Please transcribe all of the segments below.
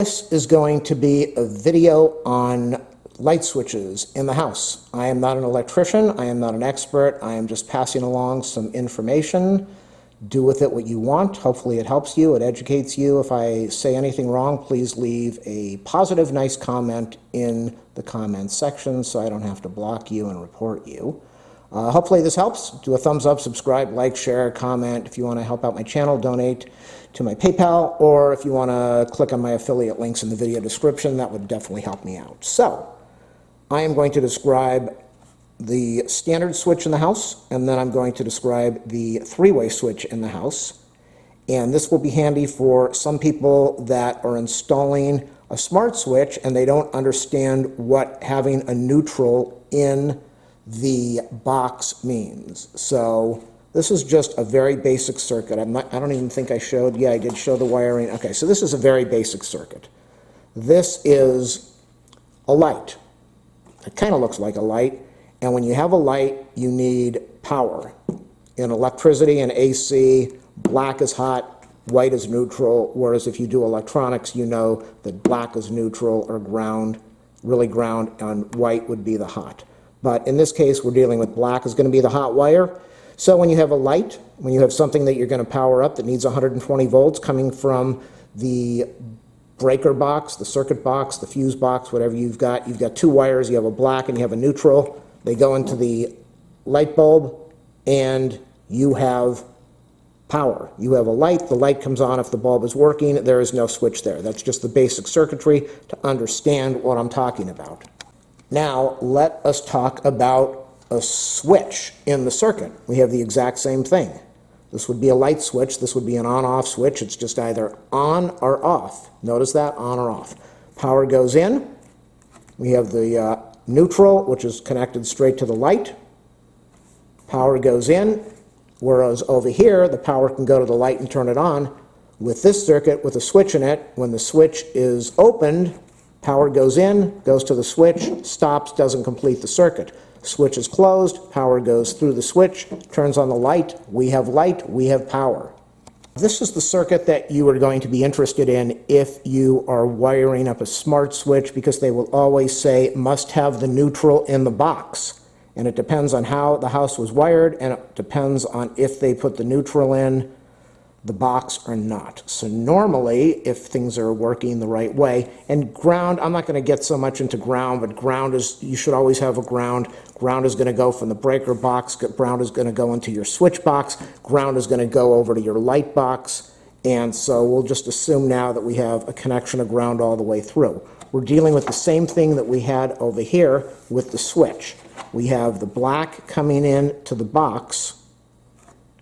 This is going to be a video on light switches in the house. I am not an electrician, I am not an expert, I am just passing along some information. Do with it what you want. Hopefully it helps you, it educates you. If I say anything wrong, please leave a positive, nice comment in the comments section so I don't have to block you and report you. Hopefully this helps. Do a thumbs up, subscribe, like, share, comment. If you want to help out my channel, donate to my PayPal, or if you want to click on my affiliate links in the video description, that would definitely help me out. So, I am going to describe the standard switch in the house, and then I'm going to describe the three-way switch in the house. And this will be handy for some people that are installing a smart switch and they don't understand what having a neutral in the box means. So this is just a very basic circuit. I don't even think I showed, yeah, I did show the wiring. Okay, so this is a very basic circuit. This is a light. It kind of looks like a light. And when you have a light, you need power. In electricity and AC, black is hot, white is neutral, whereas if you do electronics, you know that black is neutral or ground, really ground, and white would be the hot. But in this case, we're dealing with black is going to be the hot wire. So when you have a light, when you have something that you're going to power up that needs 120 volts coming from the breaker box, the circuit box, the fuse box, whatever you've got two wires, you have a black and you have a neutral. They go into the light bulb and you have power. You have a light, the light comes on if the bulb is working, there is no switch there. That's just the basic circuitry to understand what I'm talking about. Now, let us talk about a switch in the circuit. We have the exact same thing. This would be a light switch. This would be an on-off switch. It's just either on or off. Notice that, on or off. Power goes in. We have the neutral, which is connected straight to the light. Power goes in, whereas over here, the power can go to the light and turn it on. With this circuit, with a switch in it, when the switch is opened, power goes in, goes to the switch, stops, doesn't complete the circuit. Switch is closed, power goes through the switch, turns on the light, we have power. This is the circuit that you are going to be interested in if you are wiring up a smart switch, because they will always say must have the neutral in the box. And it depends on how the house was wired, and it depends on if they put the neutral in the box or not. So normally, if things are working the right way, and ground, I'm not going to get so much into ground, but ground is, you should always have a ground. Ground is going to go from the breaker box, ground is going to go into your switch box, ground is going to go over to your light box, and so we'll just assume now that we have a connection of ground all the way through. We're dealing with the same thing that we had over here with the switch. We have the black coming in to the box,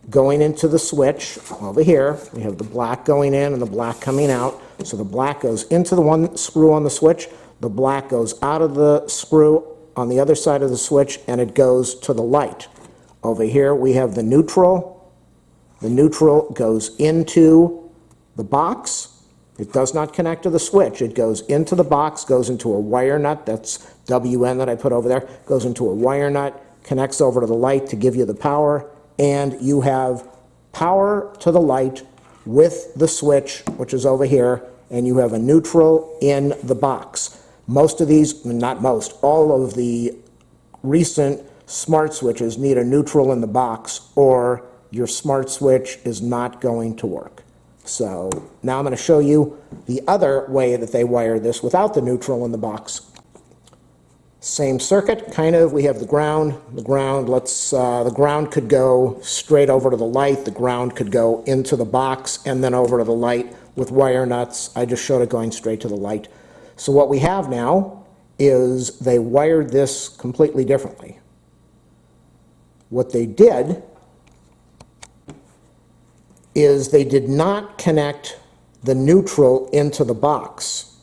going into the switch over here. We have the black going in and the black coming out. So the black goes into the one screw on the switch, the black goes out of the screw on the other side of the switch, and it goes to the light. Over here we have the neutral. The neutral goes into the box. It does not connect to the switch. It goes into the box, goes into a wire nut, that's WN that I put over there, goes into a wire nut, connects over to the light to give you the power, and you have power to the light with the switch, which is over here, and you have a neutral in the box. Most of these, not most, all of the recent smart switches need a neutral in the box, or your smart switch is not going to work. So now I'm going to show you the other way that they wire this without the neutral in the box. Same circuit, kind of. We have the ground. The ground could go straight over to the light. The ground could go into the box and then over to the light with wire nuts. I just showed it going straight to the light. So what we have now is they wired this completely differently. What they did is they did not connect the neutral into the box.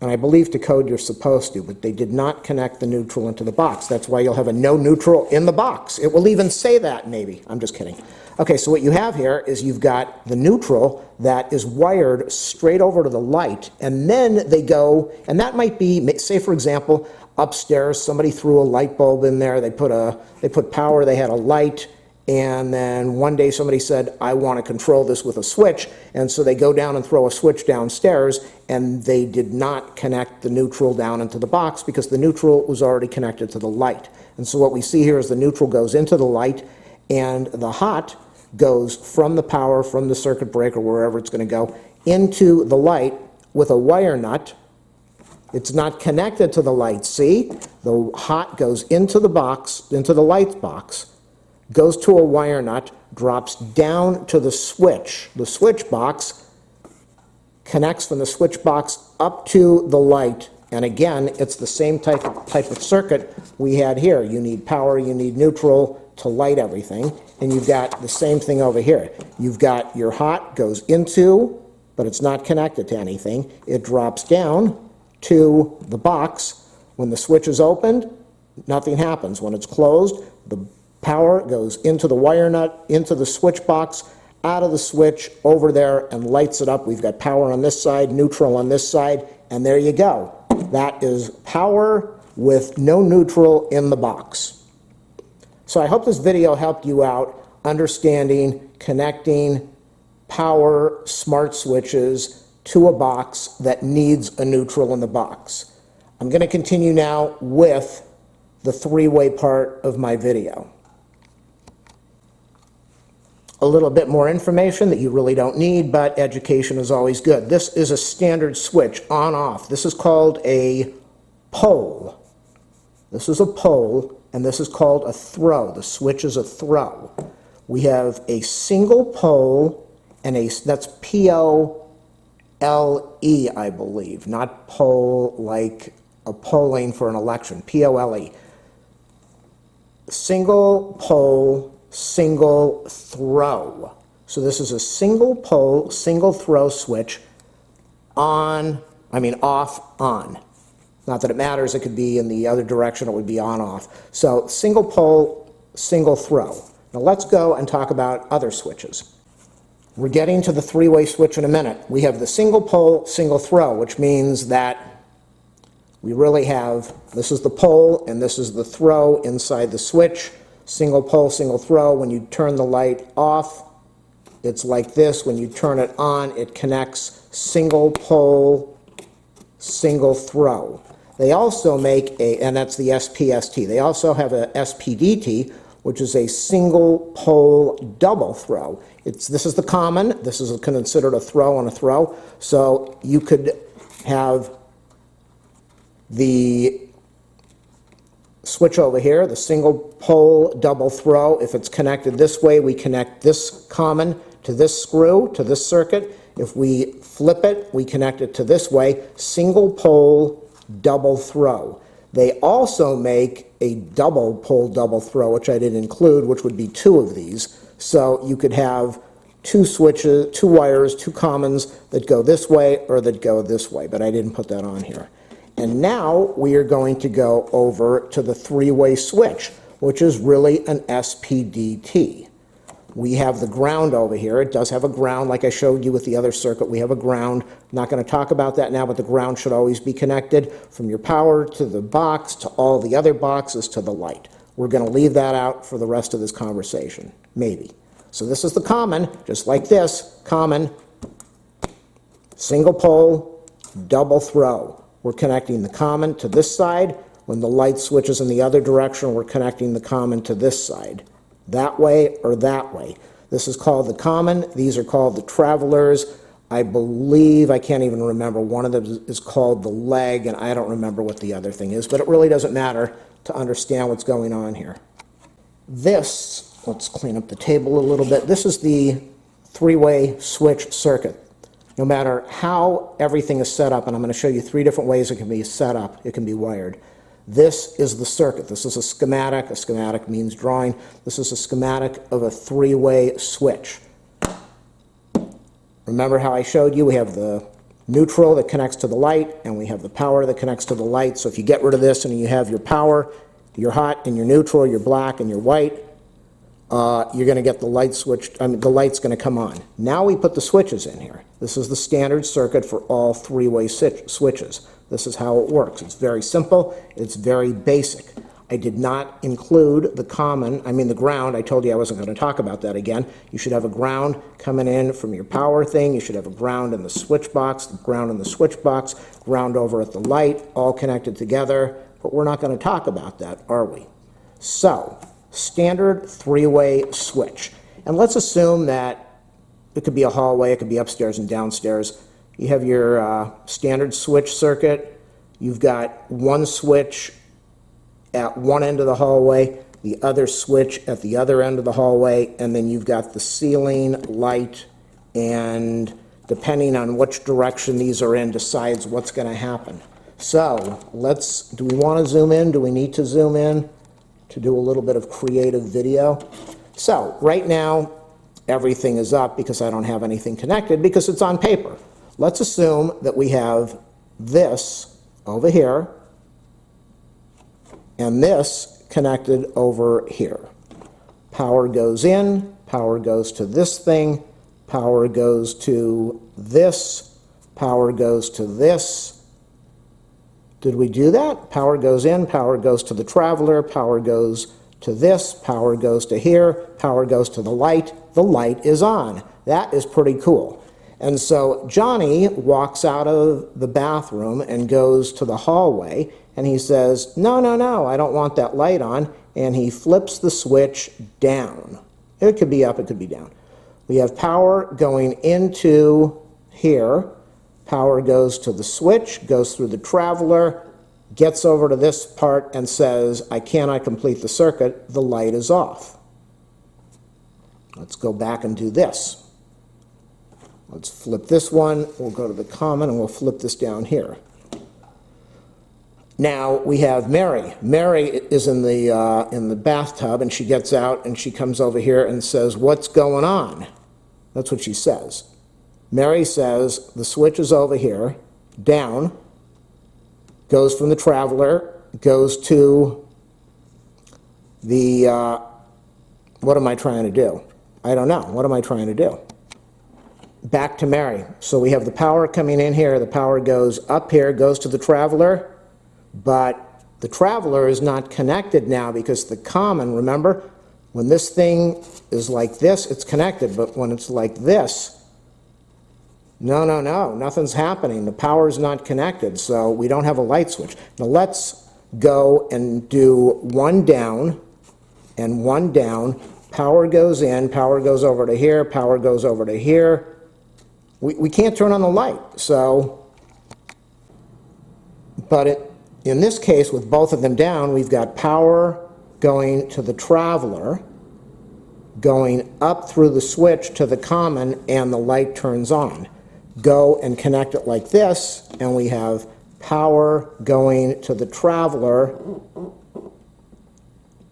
And I believe to code you're supposed to, but they did not connect the neutral into the box. That's why you'll have a no neutral in the box. It will even say that, maybe. I'm just kidding. Okay, so what you have here is you've got the neutral that is wired straight over to the light, and then they go, and that might be, say for example, upstairs, somebody threw a light bulb in there, they put power, they had a light, And then one day somebody said, I want to control this with a switch. And so they go down and throw a switch downstairs, and they did not connect the neutral down into the box because the neutral was already connected to the light. And so what we see here is the neutral goes into the light, and the hot goes from the power, from the circuit breaker, wherever it's going to go, into the light with a wire nut. It's not connected to the light, see? The hot goes into the box, into the light box, goes to a wire nut, drops down to the switch. The switch box connects from the switch box up to the light. And again, it's the same type of circuit we had here. You need power, you need neutral to light everything. And you've got the same thing over here. You've got your hot goes into, but it's not connected to anything. It drops down to the box. When the switch is opened, nothing happens. When it's closed, the power goes into the wire nut, into the switch box, out of the switch, over there, and lights it up. We've got power on this side, neutral on this side, and there you go. That is power with no neutral in the box. So I hope this video helped you out understanding connecting power smart switches to a box that needs a neutral in the box. I'm going to continue now with the three-way part of my video. A little bit more information that you really don't need, but education is always good. This is a standard switch, on-off. This is called a pole. This is a pole, and this is called a throw. The switch is a throw. We have a single pole, and that's P-O-L-E, I believe, not pole like a polling for an election, P-O-L-E. Single pole, single throw. So this is a single pole, single throw switch, off, on. Not that it matters, it could be in the other direction, it would be on, off. So single pole, single throw. Now let's go and talk about other switches. We're getting to the three-way switch in a minute. We have the single pole, single throw, which means that we really have, this is the pole and this is the throw inside the switch. Single pole, single throw. When you turn the light off, it's like this. When you turn it on, it connects single pole, single throw. They also make and that's the SPST. They also have a SPDT, which is a single pole double throw. This is the common. This is considered a throw on a throw. So you could have the switch over here, the single pole double throw. If it's connected this way, we connect this common to this screw, to this circuit. If we flip it, we connect it to this way, single pole double throw. They also make a double pole double throw, which I didn't include, which would be two of these. So you could have two switches, two wires, two commons that go this way or that go this way, but I didn't put that on here. And now we are going to go over to the three-way switch, which is really an SPDT. We have the ground over here. It does have a ground, like I showed you with the other circuit. We have a ground. I'm not going to talk about that now, but the ground should always be connected from your power to the box to all the other boxes to the light. We're going to leave that out for the rest of this conversation, maybe. So this is the common, just like this, common, single pole, double throw. We're connecting the common to this side. When the light switches in the other direction, we're connecting the common to this side. That way or that way. This is called the common. These are called the travelers. I believe, I can't even remember, one of them is called the leg, and I don't remember what the other thing is, but it really doesn't matter to understand what's going on here. This, let's clean up the table a little bit. This is the three-way switch circuit. No matter how everything is set up, and I'm going to show you three different ways it can be set up, it can be wired. This is the circuit. This is a schematic. A schematic means drawing. This is a schematic of a three-way switch. Remember how I showed you? We have the neutral that connects to the light, and we have the power that connects to the light. So if you get rid of this and you have your power, your hot, and your neutral, your black, and your white, you're going to get the light switch, the light's going to come on. Now we put the switches in here. This is the standard circuit for all three-way switches. This is how it works. It's very simple. It's very basic. I did not include the the ground. I told you I wasn't going to talk about that again. You should have a ground coming in from your power thing. You should have a ground in the switch box, ground in the switch box, ground over at the light, all connected together. But we're not going to talk about that, are we? So, standard three-way switch. And let's assume that it could be a hallway, it could be upstairs and downstairs. You have your standard switch circuit. You've got one switch at one end of the hallway, the other switch at the other end of the hallway, and then you've got the ceiling, light, and depending on which direction these are in decides what's going to happen. So do we want to zoom in? Do we need to zoom in to do a little bit of creative video? So right now, everything is up because I don't have anything connected because it's on paper. Let's assume that we have this over here and this connected over here. Power goes in, power goes to this thing, power goes to this, power goes to this. Did we do that? Power goes in, power goes to the traveler, power goes to this, power goes to here, power goes to the light is on. That is pretty cool. And so Johnny walks out of the bathroom and goes to the hallway, and he says, no, I don't want that light on, and he flips the switch down. It could be up, it could be down. We have power going into here, power goes to the switch, goes through the traveler, gets over to this part and says, I cannot complete the circuit, the light is off. Let's go back and do this. Let's flip this one, we'll go to the common and we'll flip this down here. Now we have Mary. Mary is in the bathtub and she gets out and she comes over here and says, what's going on? That's what she says. Mary says, the switch is over here, down, goes from the traveler, goes to the, what am I trying to do? I don't know. What am I trying to do? Back to Mary. So we have the power coming in here. The power goes up here, goes to the traveler, but the traveler is not connected now because the common, remember, when this thing is like this, it's connected, but when it's like this, no, nothing's happening. The power is not connected, so we don't have a light switch. Now let's go and do one down and one down. Power goes in, power goes over to here, power goes over to here. We can't turn on the light, so, but in this case, with both of them down, we've got power going to the traveler, going up through the switch to the common, and the light turns on. Go and connect it like this, and we have power going to the traveler.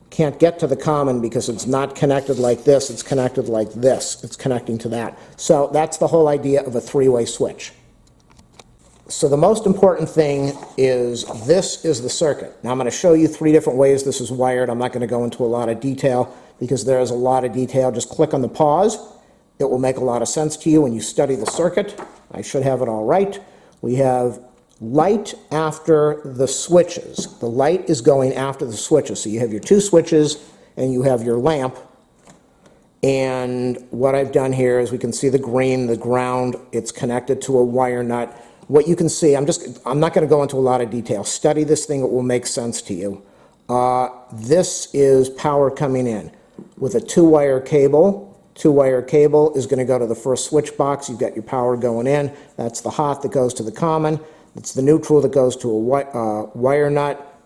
Can't get to the common because it's not connected like this, it's connected like this. It's connecting to that. So that's the whole idea of a three-way switch. So the most important thing is this is the circuit. Now I'm going to show you three different ways this is wired. I'm not going to go into a lot of detail because there is a lot of detail. Just click on the pause. It will make a lot of sense to you when you study the circuit. I should have it all right. We have light after the switches. The light is going after the switches. So you have your two switches and you have your lamp. And what I've done here is we can see the green, the ground, it's connected to a wire nut. What you can see, I'm not going to go into a lot of detail. Study this thing, it will make sense to you. This is power coming in with a two-wire cable. Two-wire cable is going to go to the first switch box. You've got your power going in. That's the hot that goes to the common. It's the neutral that goes to a wire nut.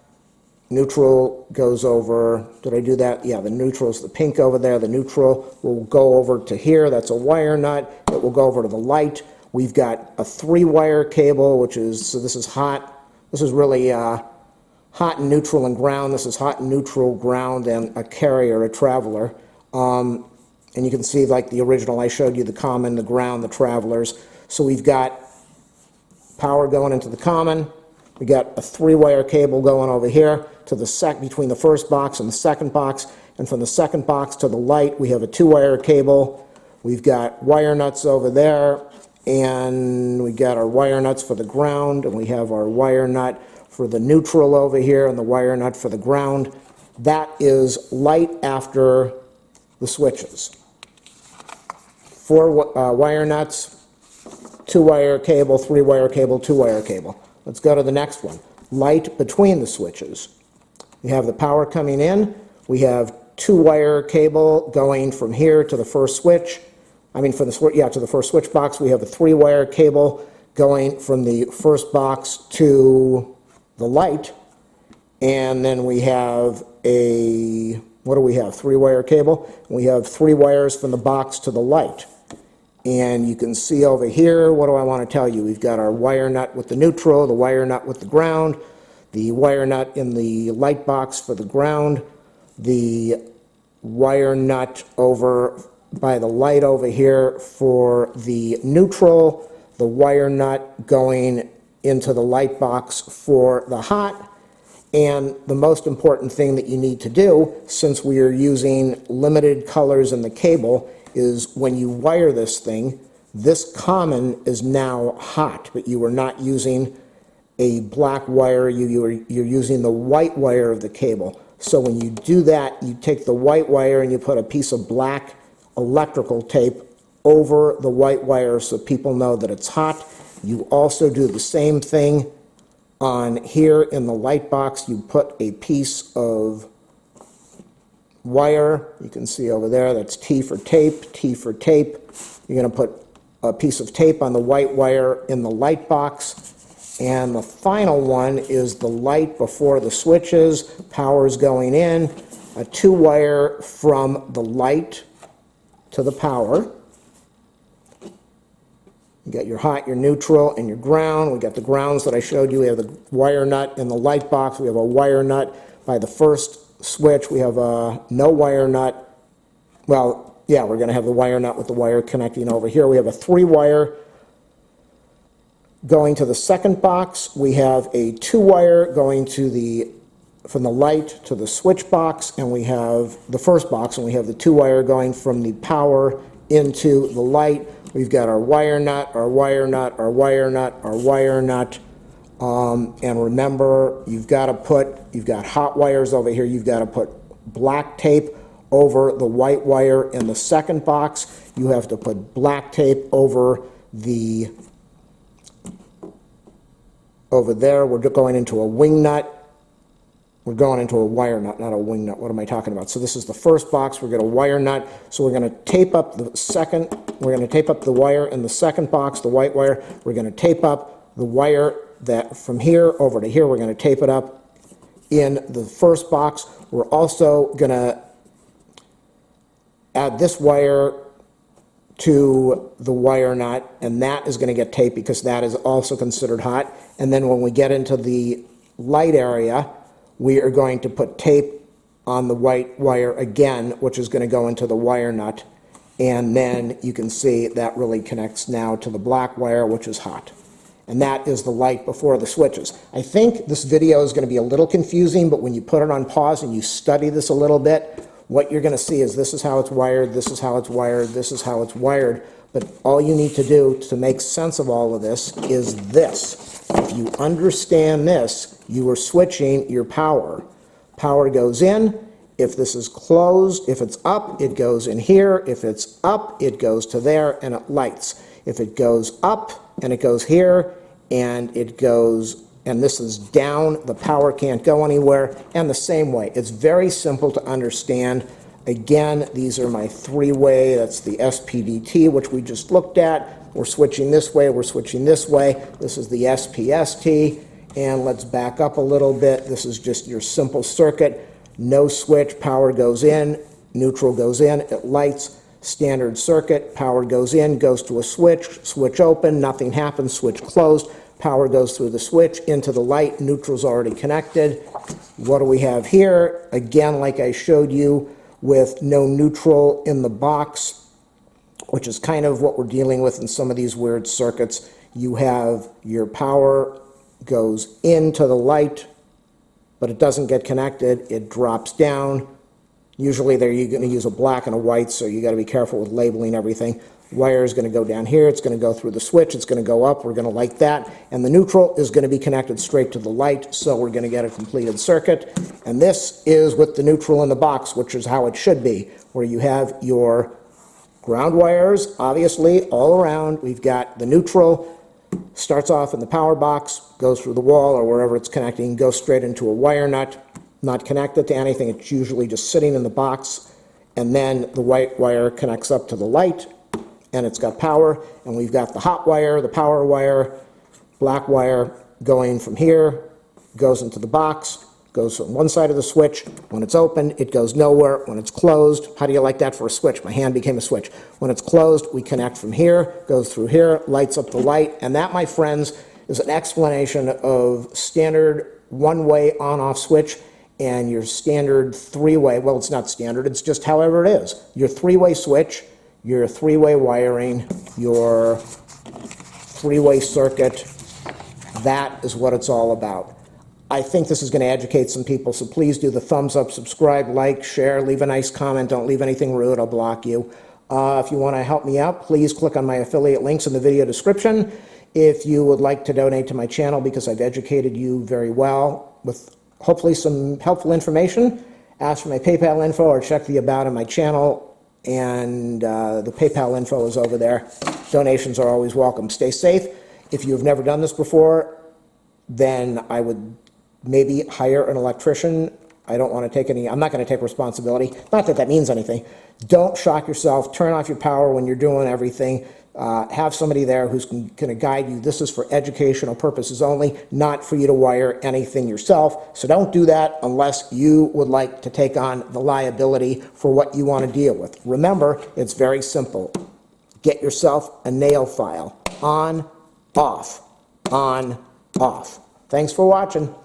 Neutral goes over, did I do that? Yeah, the neutral is the pink over there. The neutral will go over to here. That's a wire nut. It will go over to the light. We've got a three-wire cable, which is, so this is hot. This is really hot and neutral and ground. This is hot and neutral, ground, and a carrier, a traveler. And you can see, like the original, I showed you the common, the ground, the travelers. So we've got power going into the common. We got a three-wire cable going over here to the between the first box and the second box. And from the second box to the light, we have a two-wire cable. We've got wire nuts over there, and we got our wire nuts for the ground, and we have our wire nut for the neutral over here and the wire nut for the ground. That is light after the switches. 4 wire nuts, 2-wire cable, 3-wire cable, 2-wire cable. Let's go to the next one. Light between the switches. We have the power coming in. We have 2-wire cable going from here to the first switch. To the first switch box. We have a 3-wire cable going from the first box to the light. And then we have a, what do we have? 3-wire cable. We have 3 wires from the box to the light. And you can see over here, what do I want to tell you? We've got our wire nut with the neutral, the wire nut with the ground, the wire nut in the light box for the ground, the wire nut over by the light over here for the neutral, the wire nut going into the light box for the hot. And the most important thing that you need to do, since we are using limited colors in the cable, is when you wire this thing, this common is now hot, but you are not using a black wire, you're using the white wire of the cable. So when you do that, you take the white wire and you put a piece of black electrical tape over the white wire so people know that it's hot. You also do the same thing on here in the light box. You put a piece of wire, you can see over there, that's T for tape, T for tape. You're going to put a piece of tape on the white wire in the light box. And the final one is the light before the switches. Power's going in, a 2-wire from the light to the power. You got your hot, your neutral, and your ground. We got the grounds that I showed you. We have the wire nut in the light box. We have a wire nut by the first switch. We have a no wire nut. Well, yeah, we're going to have the wire nut with the wire connecting over here. We have a 3-wire going to the second box. We have a 2-wire going to from the light to the switch box, and we have the first box, and we have the 2-wire going from the power into the light. We've got our wire nut, our wire nut, our wire nut, our wire nut. And remember, you've got hot wires over here. You've got to put black tape over the white wire in the second box. You have to put black tape over there. We're going into a wing nut. We're going into a wire nut, not a wing nut. What am I talking about? So this is the first box. We're going to wire nut. So we're going to tape up the second. We're going to tape up the wire in the second box, the white wire. We're going to tape up the wire that from here over to here. We're going to tape it up in the first box. We're also going to add this wire to the wire nut, and that is going to get taped because that is also considered hot. And then when we get into the light area, we are going to put tape on the white wire again, which is going to go into the wire nut. And then you can see that really connects now to the black wire, which is hot. And that is the light before the switches. I think this video is going to be a little confusing, but when you put it on pause and you study this a little bit, what you're going to see is this is how it's wired, this is how it's wired, this is how it's wired. But all you need to do to make sense of all of this is this. If you understand this, you are switching your power. Power goes in. If this is closed, if it's up, it goes in here. If it's up, it goes to there and it lights. If it goes up and it goes here and it goes, and this is down, the power can't go anywhere. And the same way, it's very simple to understand. Again, these are my 3-way, that's the SPDT, which we just looked at. We're switching this way, we're switching this way. This is the SPST. And let's back up a little bit. This is just your simple circuit. No switch, power goes in, neutral goes in, it lights. Standard circuit, power goes in, goes to a switch, switch open, nothing happens, switch closed. Power goes through the switch into the light, neutral's already connected. What do we have here? Again, like I showed you, with no neutral in the box, which is kind of what we're dealing with in some of these weird circuits. You have your power goes into the light, but it doesn't get connected. It drops down. Usually there you're going to use a black and a white, so you got to be careful with labeling everything. Wire is going to go down here, it's going to go through the switch, it's going to go up, we're going to light that, and the neutral is going to be connected straight to the light, so we're going to get a completed circuit. And this is with the neutral in the box, which is how it should be, where you have your ground wires, obviously, all around. We've got the neutral, starts off in the power box, goes through the wall or wherever it's connecting, goes straight into a wire nut, not connected to anything, it's usually just sitting in the box, and then the white wire connects up to the light, and it's got power, and we've got the hot wire, the power wire, black wire going from here, goes into the box, goes from one side of the switch. When it's open, it goes nowhere. When it's closed, how do you like that for a switch? My hand became a switch. When it's closed, we connect from here, goes through here, lights up the light, and that, my friends, is an explanation of standard one-way on-off switch and your standard three-way, well, it's not standard, it's just however it is. Your three-way switch, your three-way wiring, your three-way circuit, that is what it's all about. I think this is going to educate some people, so please do the thumbs up, subscribe, like, share, leave a nice comment, don't leave anything rude, I'll block you. If you want to help me out, please click on my affiliate links in the video description. If you would like to donate to my channel because I've educated you very well with hopefully some helpful information, ask for my PayPal info or check the About on my channel, and the PayPal info is over there. Donations are always welcome. Stay safe. If you've never done this before, then I would maybe hire an electrician. I don't want to take any, I'm not going to take responsibility. Not that that means anything. Don't shock yourself. Turn off your power when you're doing everything. Have somebody there who's going to guide you. This is for educational purposes only, not for you to wire anything yourself. So don't do that unless you would like to take on the liability for what you want to deal with. Remember, it's very simple. Get yourself a nail file. On, off, on, off. Thanks for watching.